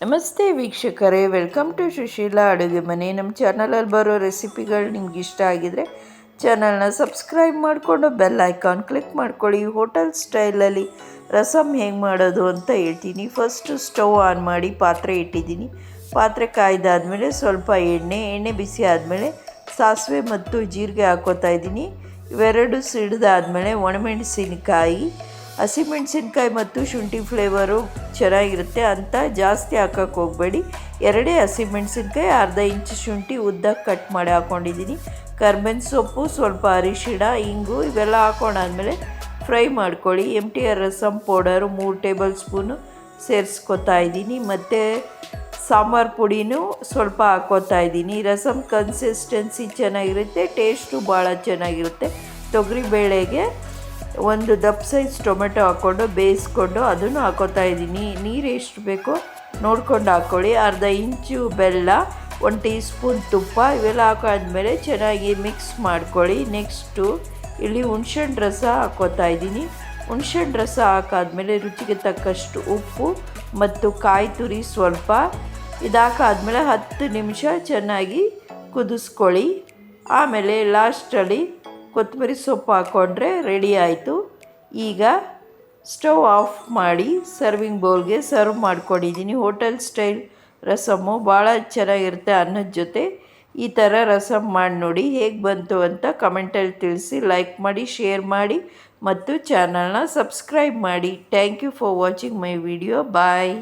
ನಮಸ್ತೆ ವೀಕ್ಷಕರೇ, welcome to Sushila ಅಡುಗೆ ಮನೆ. ನಮ್ಮ ಚಾನಲಲ್ಲಿ ಬರೋ ರೆಸಿಪಿಗಳು ನಿಮ್ಗೆ ಇಷ್ಟ ಆಗಿದರೆ ಚಾನಲ್ನ ಸಬ್ಸ್ಕ್ರೈಬ್ ಮಾಡಿಕೊಂಡು ಬೆಲ್ ಐಕಾನ್ ಕ್ಲಿಕ್ ಮಾಡ್ಕೊಳ್ಳಿ. ಹೋಟೆಲ್ ಸ್ಟೈಲಲ್ಲಿ ರಸಮ್ ಹೇಗೆ ಮಾಡೋದು ಅಂತ ಹೇಳ್ತೀನಿ. ಫಸ್ಟು ಸ್ಟವ್ ಆನ್ ಮಾಡಿ ಪಾತ್ರೆ ಇಟ್ಟಿದ್ದೀನಿ. ಪಾತ್ರೆ ಕಾಯ್ದಾದ್ಮೇಲೆ ಸ್ವಲ್ಪ ಎಣ್ಣೆ ಬಿಸಿ ಆದಮೇಲೆ ಸಾಸಿವೆ ಮತ್ತು ಜೀರಿಗೆ ಹಾಕ್ಕೋತಾ ಇದ್ದೀನಿ. ಇವೆರಡು ಸಿಡಿದಾದ್ಮೇಲೆ ಒಣಮೆಣಸಿನಕಾಯಿ, ಹಸಿಮೆಣಸಿನ್ಕಾಯಿ ಮತ್ತು ಶುಂಠಿ ಫ್ಲೇವರು ಚೆನ್ನಾಗಿರುತ್ತೆ ಅಂತ ಜಾಸ್ತಿ ಹಾಕೋಕ್ಕೆ ಹೋಗಬೇಡಿ. ಎರಡೇ ಹಸಿಮೆಣಸಿನ್ಕಾಯಿ, ಅರ್ಧ ಇಂಚು ಶುಂಠಿ ಉದ್ದಕ್ಕೆ ಕಟ್ ಮಾಡಿ ಹಾಕ್ಕೊಂಡಿದ್ದೀನಿ. ಕರ್ಬೇವಿನ ಸೊಪ್ಪು, ಸ್ವಲ್ಪ ಅರಿಶಿಣ, ಇಂಗು ಇವೆಲ್ಲ ಹಾಕೊಂಡಾದ್ಮೇಲೆ ಫ್ರೈ ಮಾಡ್ಕೊಳ್ಳಿ. MTR rasam powder 3 tablespoon ಸೇರಿಸ್ಕೊತಾ ಇದ್ದೀನಿ. ಮತ್ತು ಸಾಂಬಾರು ಪುಡಿನೂ ಸ್ವಲ್ಪ ಹಾಕ್ಕೋತಾ ಇದ್ದೀನಿ. ರಸಮ್ ಕನ್ಸಿಸ್ಟೆನ್ಸಿ ಚೆನ್ನಾಗಿರುತ್ತೆ, ಟೇಸ್ಟು ಭಾಳ ಚೆನ್ನಾಗಿರುತ್ತೆ. ತೊಗರಿಬೇಳೆಗೆ ಒಂದು ದಪ್ಪ ಸೈಜ್ ಟೊಮೆಟೊ ಹಾಕ್ಕೊಂಡು ಬೇಯಿಸ್ಕೊಂಡು ಅದನ್ನು ಹಾಕೋತಾ ಇದ್ದೀನಿ. ನೀರು ಎಷ್ಟು ಬೇಕೋ ನೋಡ್ಕೊಂಡು ಹಾಕ್ಕೊಳ್ಳಿ. ಅರ್ಧ ಇಂಚು ಬೆಲ್ಲ, 1 ಟೀ ಸ್ಪೂನ್ ತುಪ್ಪ ಇವೆಲ್ಲ ಹಾಕಾದ್ಮೇಲೆ ಚೆನ್ನಾಗಿ ಮಿಕ್ಸ್ ಮಾಡ್ಕೊಳ್ಳಿ. ನೆಕ್ಸ್ಟು ಇಲ್ಲಿ ಹುಣ್ಸೆಹಣ್ಣು ರಸ ಹಾಕ್ಕೋತಾ ಇದ್ದೀನಿ. ಹುಣ್ಸೆಹಣ್ಣು ರಸ ಹಾಕಾದ್ಮೇಲೆ ರುಚಿಗೆ ತಕ್ಕಷ್ಟು ಉಪ್ಪು ಮತ್ತು ಕಾಯಿ ತುರಿ ಸ್ವಲ್ಪ ಇದಾಕಾದ್ಮೇಲೆ 10 ನಿಮಿಷ ಚೆನ್ನಾಗಿ ಕುದಿಸ್ಕೊಳ್ಳಿ. ಆಮೇಲೆ ಲಾಸ್ಟಲ್ಲಿ ಕೊತ್ತಂಬರಿ ಸೊಪ್ಪು ಹಾಕ್ಕೊಂಡ್ರೆ ರೆಡಿ ಆಯಿತು. ಈಗ ಸ್ಟವ್ ಆಫ್ ಮಾಡಿ ಸರ್ವಿಂಗ್ ಬೌಲ್ಗೆ ಸರ್ವ್ ಮಾಡ್ಕೊಂಡಿದ್ದೀನಿ. ಹೋಟೆಲ್ ಸ್ಟೈಲ್ ರಸಮ್ಮು ಭಾಳ ಚೆನ್ನಾಗಿರುತ್ತೆ ಅನ್ನದ ಜೊತೆ. ಈ ಥರ ರಸಮ್ ಮಾಡಿ ನೋಡಿ, ಹೇಗೆ ಬಂತು ಅಂತ ಕಮೆಂಟಲ್ಲಿ ತಿಳಿಸಿ. ಲೈಕ್ ಮಾಡಿ, ಶೇರ್ ಮಾಡಿ ಮತ್ತು ಚಾನಲ್ನ ಸಬ್ಸ್ಕ್ರೈಬ್ ಮಾಡಿ. Thank you for watching my video. Bye.